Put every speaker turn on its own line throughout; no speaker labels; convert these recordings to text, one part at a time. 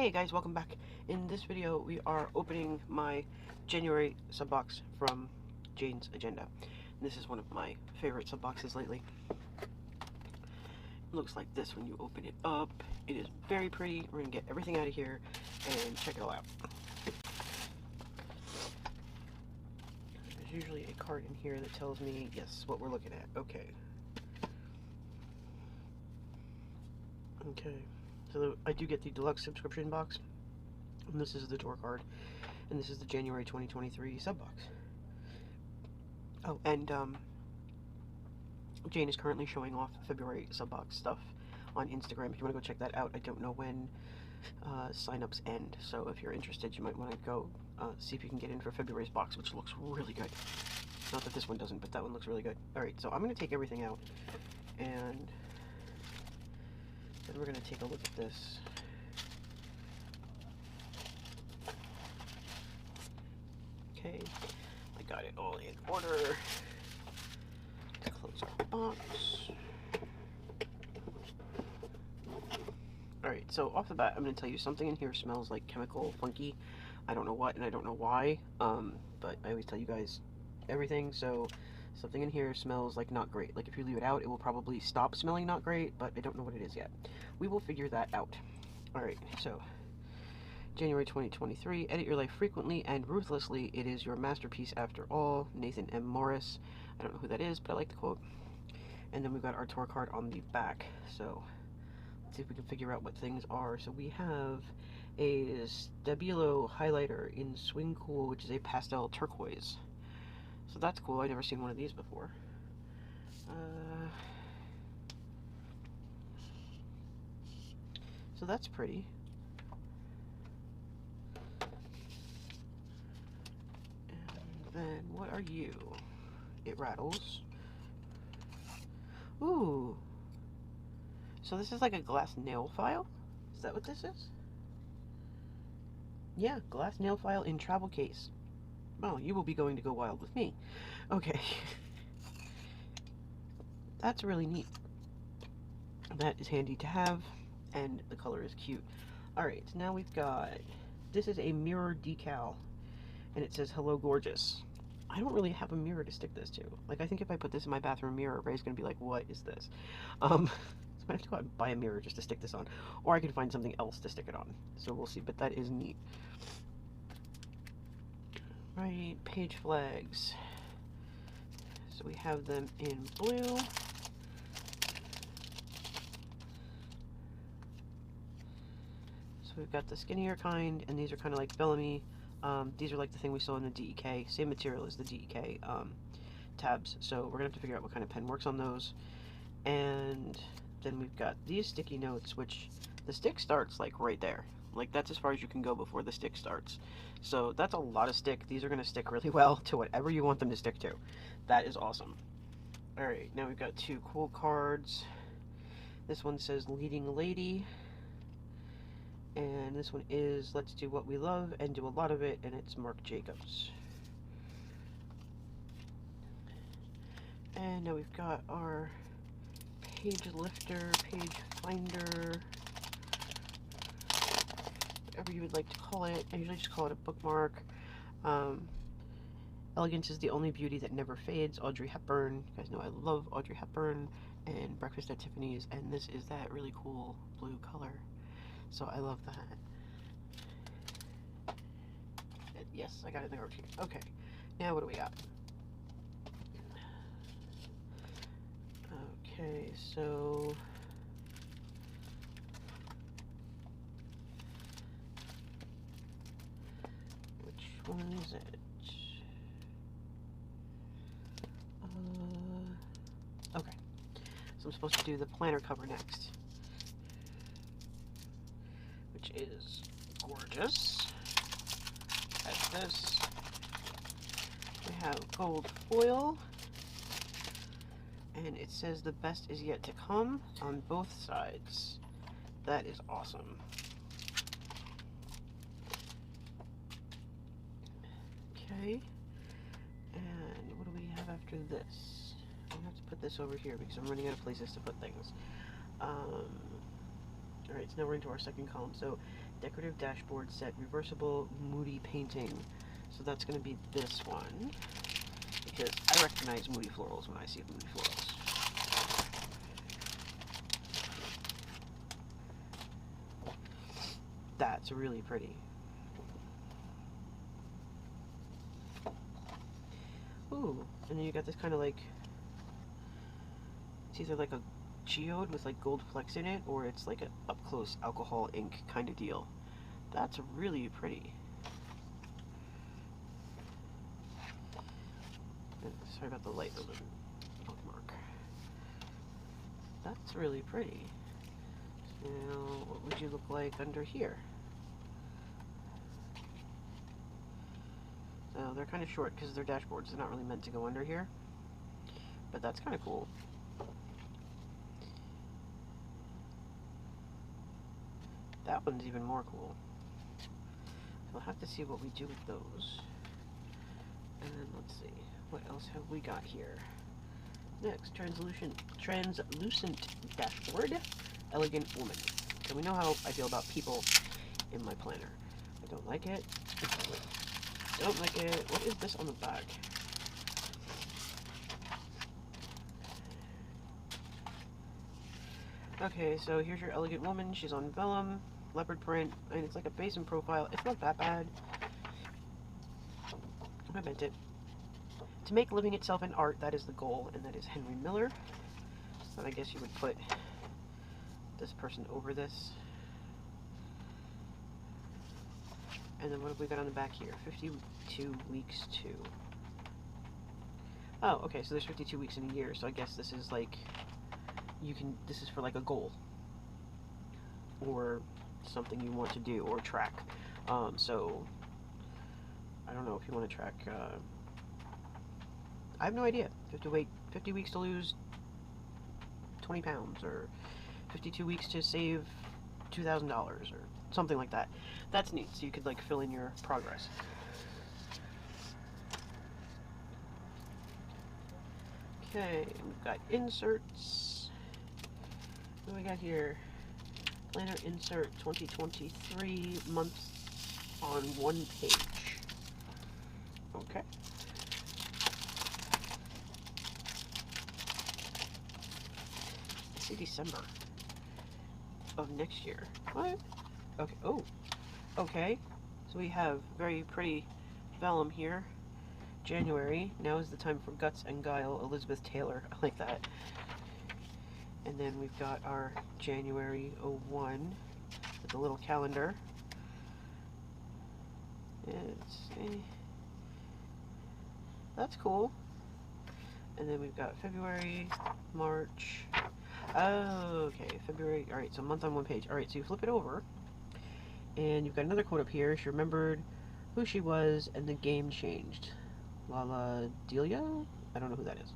Hey guys, welcome back. In this video, we are opening my January sub box from Jane's Agenda. And this is one of my favorite sub boxes lately. It looks like this when you open it up. It is very pretty. We're gonna get everything out of here and check it all out. There's usually a card in here that tells me, yes, what we're looking at. Okay. Okay. So I do get the deluxe subscription box, and this is the tour card, and this is the January 2023 sub box. Oh, and Jane is currently showing off February sub box stuff on Instagram. If you want to go check that out, I don't know when signups end, so if you're interested, you might want to go see if you can get in for February's box, which looks really good. Not that this one doesn't, but that one looks really good. All right, so I'm going to take everything out, and then we're going to take a look at this. Okay, I got it all in order. Let's close our box. Alright, so off the bat, I'm going to tell you something in here smells like chemical funky. I don't know what and I don't know why, but I always tell you guys everything, so something in here smells like not great. Like if you leave it out, it will probably stop smelling not great, but I don't know what it is yet. We will figure that out. Alright, so January 2023, edit your life frequently and ruthlessly. It is your masterpiece after all. Nathan M. Morris. I don't know who that is, but I like the quote. And then we've got our tour card on the back. So let's see if we can figure out what things are. So we have a Stabilo highlighter in Swing Cool, which is a pastel turquoise. So that's cool. I've never seen one of these before. So that's pretty. And then what are you? It rattles. Ooh. So this is like a glass nail file? Is that what this is? Yeah, glass nail file in travel case. Oh, you will be going to go wild with me. Okay. That's really neat. That is handy to have, and the color is cute. Alright, so now we've got, this is a mirror decal, and it says, hello gorgeous. I don't really have a mirror to stick this to. Like, I think if I put this in my bathroom mirror, Ray's gonna be like, what is this? So I have to go out and buy a mirror just to stick this on. Or I can find something else to stick it on. So we'll see, but that is neat. Right, page flags. So we have them in blue. So we've got the skinnier kind, and these are kind of like Bellamy. These are like the thing we saw in the DEK, same material as the DEK tabs. So we're gonna have to figure out what kind of pen works on those. And then we've got these sticky notes, which the stick starts like right there. Like that's as far as you can go before the stick starts. So that's a lot of stick. These are gonna stick really well to whatever you want them to stick to. That is awesome. All right, now we've got two cool cards. This one says Leading Lady. And this one is Let's Do What We Love and Do a Lot of It, and it's Marc Jacobs. And now we've got our page lifter, page finder, whatever you would like to call it. I usually just call it a bookmark. Elegance is the only beauty that never fades, Audrey Hepburn. You guys know I love Audrey Hepburn. And Breakfast at Tiffany's, and this is that really cool blue color. So I love that. Yes, I got it in the garbage can. Okay, now what do we got? Okay, so which one is it? Okay, so I'm supposed to do the planner cover next, which is gorgeous. As this, we have gold foil, and it says the best is yet to come on both sides. That is awesome. Okay, and what do we have after this? I have to put this over here because I'm running out of places to put things. Alright, so now we're into our second column. So, Decorative dashboard set, reversible moody painting. So that's going to be this one, because I recognize moody florals when I see moody florals. That's really pretty. Ooh, and then you got this kind of like, it's either like a geode with like gold flecks in it, or it's like an up-close alcohol ink kind of deal. That's really pretty. Sorry about the light bookmark. That's really pretty. Now, what would you look like under here? So they're kind of short because they're dashboards. They're not really meant to go under here. But that's kind of cool. That one's even more cool. We'll have to see what we do with those. And then let's see, what else have we got here? Next, translucent dashboard, elegant woman. So we know how I feel about people in my planner. I don't like it. Don't like it. What is this on the back? Okay, so here's your elegant woman. She's on vellum, leopard print, and it's like a base and profile. It's not that bad. I meant it. To make living itself an art, that is the goal, and that is Henry Miller. So I guess you would put this person over this. And then what have we got on the back here? 52 weeks to... Oh, okay, so there's 52 weeks in a year, so I guess this is like... this is for like a goal. Or something you want to do, or track. So... I don't know if you want to track... I have no idea. You have to wait 50 weeks to lose 20 pounds, or 52 weeks to save $2,000, or something like that. That's neat, so you could like fill in your progress. Okay, we've got inserts. What do we got here? Planner insert 2023 months on one page. Okay. I see December of next year. What? Okay. Oh. Okay. So we have very pretty vellum here. January. Now is the time for Guts and Guile. Elizabeth Taylor. I like that. And then we've got our January 01 with a little calendar. Let's see. That's cool. And then we've got February, March. Oh, okay, February. All right, so month on one page. All right, so you flip it over, and you've got another quote up here. She remembered who she was, and the game changed. Lala Delia? I don't know who that is.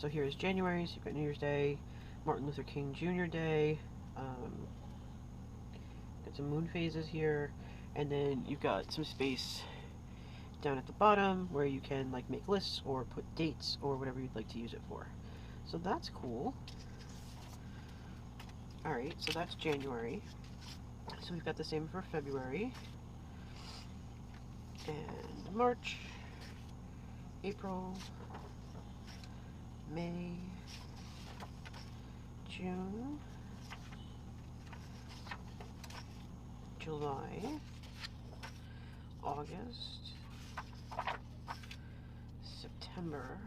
So here's January. So you've got New Year's Day, Martin Luther King Jr. Day. Got some moon phases here, and then you've got some space down at the bottom where you can like make lists or put dates or whatever you'd like to use it for. So that's cool. Alright, so that's January. So we've got the same for February. And March, April, May, June, July, August, September,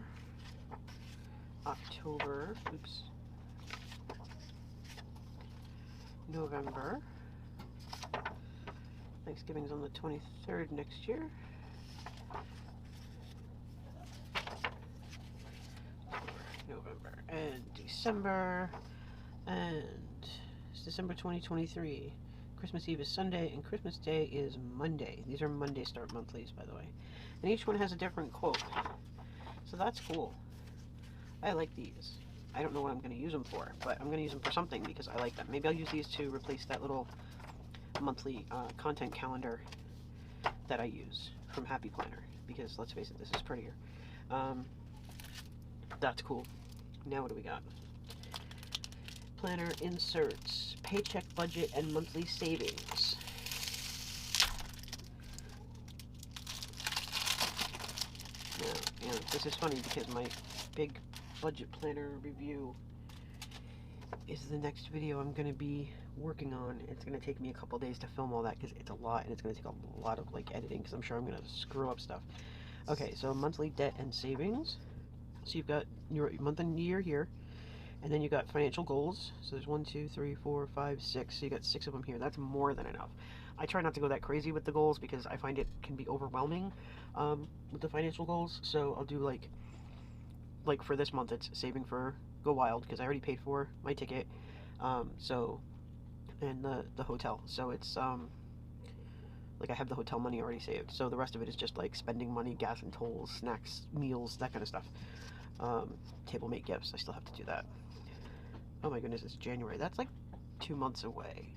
October, oops, November. Thanksgiving's on the 23rd next year. November and December, and it's December 2023. Christmas Eve is Sunday and Christmas Day is Monday. These are Monday start monthlies, by the way. And each one has a different quote. So that's cool. I like these. I don't know what I'm going to use them for, but I'm going to use them for something because I like them. Maybe I'll use these to replace that little monthly content calendar that I use from Happy Planner, because let's face it, this is prettier. That's cool. Now what do we got? planner inserts, paycheck budget, and monthly savings. Now, this is funny because my big budget planner review is the next video I'm going to be working on. It's going to take me a couple days to film all that because it's a lot, and it's going to take a lot of like editing because I'm sure I'm going to screw up stuff. Okay, so monthly debt and savings. So you've got your month and year here, and then you got financial goals. So there's 1, 2, 3, 4, 5, 6. So you got 6 of them here. That's more than enough. I try not to go that crazy with the goals because I find it can be overwhelming with the financial goals. So I'll do like for this month, it's saving for Go Wild because I already paid for my ticket. And the hotel. So it's like I have the hotel money already saved. So the rest of it is just like spending money, gas and tolls, snacks, meals, that kind of stuff. Table mate gifts. I still have to do that. Oh my goodness, it's January. That's like 2 months away.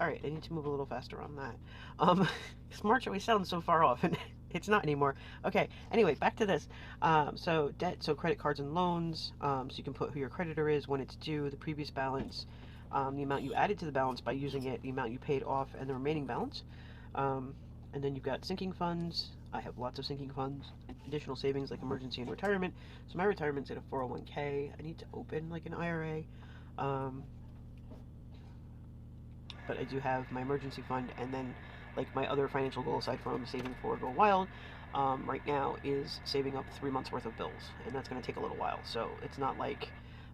Alright, I need to move a little faster on that. Because March always sounds so far off, and it's not anymore. Okay, anyway, back to this. So debt, so credit cards and loans. So you can put who your creditor is, when it's due, the previous balance, the amount you added to the balance by using it, the amount you paid off, and the remaining balance. And then you've got sinking funds. I have lots of sinking funds. Additional savings like emergency and retirement. So my retirement's in a 401k. I need to open like an IRA. But I do have my emergency fund, and then like my other financial goal aside from saving for Go Wild right now is saving up 3 months worth of bills, and that's going to take a little while. So it's not like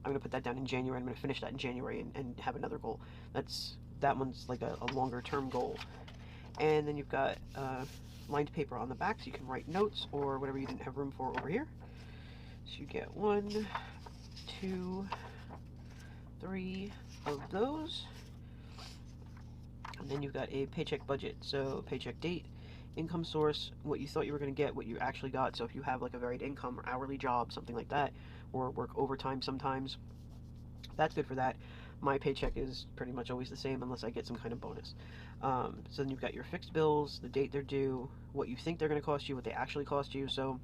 I'm going to put that down in January. I'm going to finish that in January and have another goal. That one's like a longer term goal. And then you've got lined paper on the back, so you can write notes or whatever you didn't have room for over here. So you get 1, 2, 3 of those. And then you've got a paycheck budget, so paycheck date, income source, what you thought you were going to get, what you actually got. So if you have like a varied income or hourly job, something like that, or work overtime sometimes, that's good for that. My paycheck is pretty much always the same unless I get some kind of bonus. So then you've got your fixed bills, the date they're due, what you think they're going to cost you, what they actually cost you. So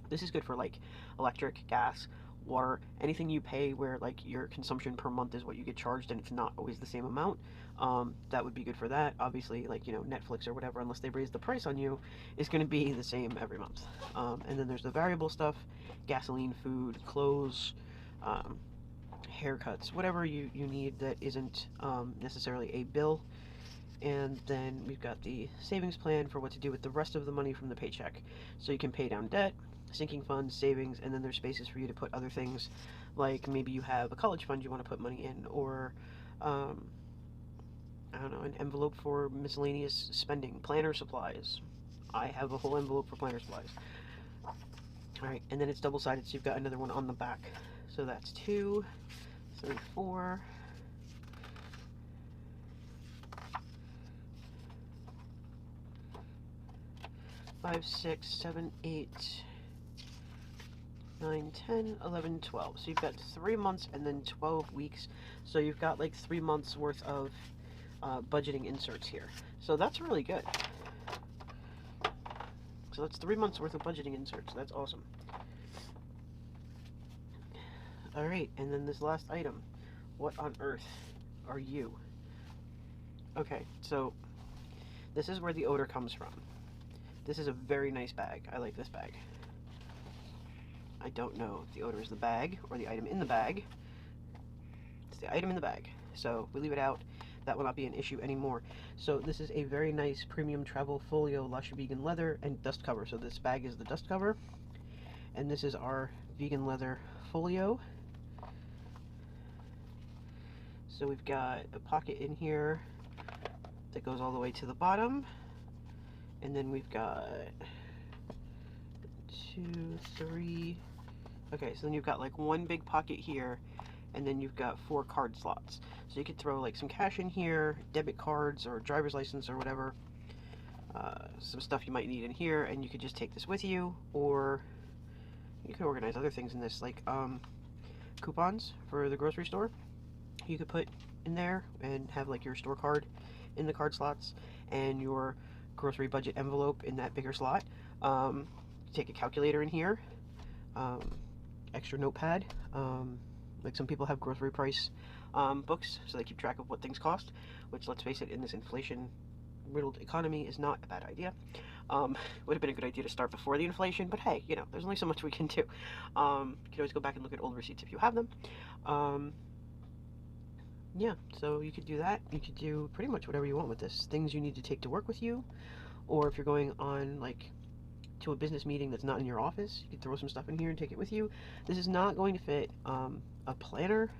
this is good for like electric, gas, water, anything you pay where like your consumption per month is what you get charged and it's not always the same amount. That would be good for that. Obviously, like, you know, Netflix or whatever, unless they raise the price on you, is going to be the same every month. And then there's the variable stuff, gasoline, food, clothes, haircuts, whatever you need that isn't necessarily a bill. And then we've got the savings plan for what to do with the rest of the money from the paycheck. So you can pay down debt, sinking funds, savings, and then there's spaces for you to put other things, like maybe you have a college fund you want to put money in, or I don't know, an envelope for miscellaneous spending, planner supplies. I have a whole envelope for planner supplies. Alright, and then it's double-sided, so you've got another one on the back. So that's 2, 3, 4. 5, 6, 7, 8, 9, 10, 11, 12. So you've got 3 months and then 12 weeks. So you've got like 3 months worth of budgeting inserts here. So that's really good. So that's 3 months worth of budgeting inserts. That's awesome. Alright, and then this last item. What on earth are you? Okay, so this is where the odor comes from. This is a very nice bag. I like this bag. I don't know if the odor is the bag or the item in the bag. It's the item in the bag. So we leave it out. That will not be an issue anymore. So this is a very nice premium travel folio lush vegan leather and dust cover. So this bag is the dust cover. And this is our vegan leather folio. So we've got a pocket in here that goes all the way to the bottom. And then we've got 2, 3. Okay, so then you've got like one big pocket here, and then you've got 4 card slots. So you could throw like some cash in here, debit cards or driver's license or whatever, some stuff you might need in here, and you could just take this with you, or you could organize other things in this, like coupons for the grocery store. You could put in there and have like your store card in the card slots and your grocery budget envelope in that bigger slot. Take a calculator in here, extra notepad, Like some people have grocery price books, so they keep track of what things cost, which, let's face it, in this inflation riddled economy is not a bad idea. Would have been a good idea to start before the inflation, but hey, you know, there's only so much we can do. You can always go back and look at old receipts if you have them. Yeah, so you could do that. You could do pretty much whatever you want with this. Things you need to take to work with you, or if you're going on, like, to a business meeting that's not in your office, you could throw some stuff in here and take it with you. This is not going to fit a planner,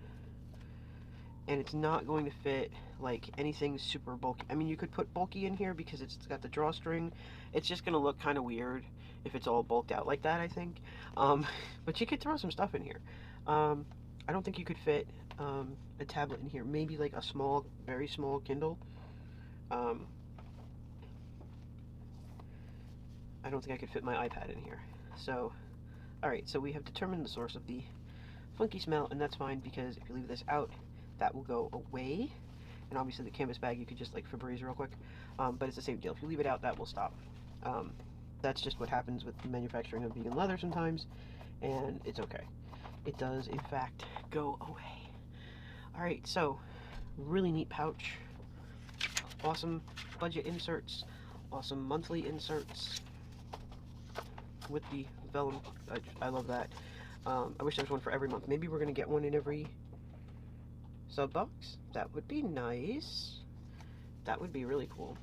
and it's not going to fit like anything super bulky. I mean, you could put bulky in here because it's got the drawstring. It's just going to look kind of weird if it's all bulked out like that, I think. But you could throw some stuff in here. I don't think you could fit a tablet in here. Maybe like a small, very small Kindle. I don't think I could fit my iPad in here. So, alright, so we have determined the source of the funky smell, and that's fine because if you leave this out, that will go away. And obviously the canvas bag you could just like Febreze real quick, but it's the same deal. If you leave it out, that will stop. That's just what happens with the manufacturing of vegan leather sometimes, and it's okay. It does, in fact, go away. Alright, so, really neat pouch. Awesome budget inserts. Awesome monthly inserts with the vellum. I love that. I wish there was one for every month. Maybe we're going to get one in every sub box. That would be nice. That would be really cool.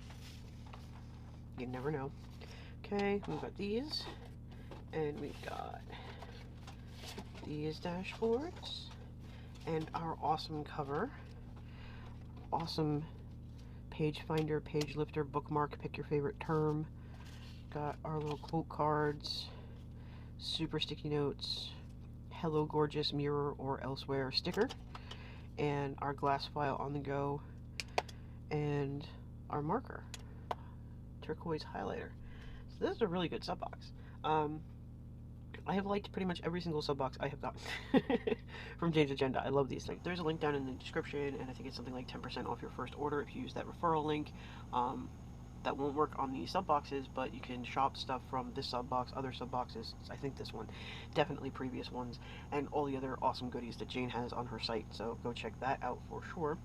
You never know. Okay, we've got these. And we've got these dashboards. And our awesome cover. Awesome page finder, page lifter, bookmark, pick your favorite term. Got our little quote cards, super sticky notes, hello gorgeous mirror or elsewhere sticker, and our glass file on the go, and our marker, turquoise highlighter. So this is a really good sub box. I have liked pretty much every single sub box I have gotten from Jane's Agenda. I love these things. There's a link down in the description, and I think it's something like 10% off your first order if you use that referral link. That won't work on the sub boxes, but you can shop stuff from this sub box, other sub boxes, I think this one, definitely previous ones, and all the other awesome goodies that Jane has on her site. So go check that out for sure.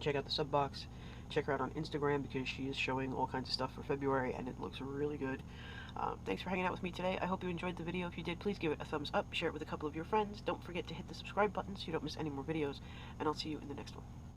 Check out the sub box. Check her out on Instagram because she is showing all kinds of stuff for February, and it looks really good. Thanks for hanging out with me today. I hope you enjoyed the video. If you did, please give it a thumbs up, share it with a couple of your friends. Don't forget to hit the subscribe button so you don't miss any more videos, and I'll see you in the next one.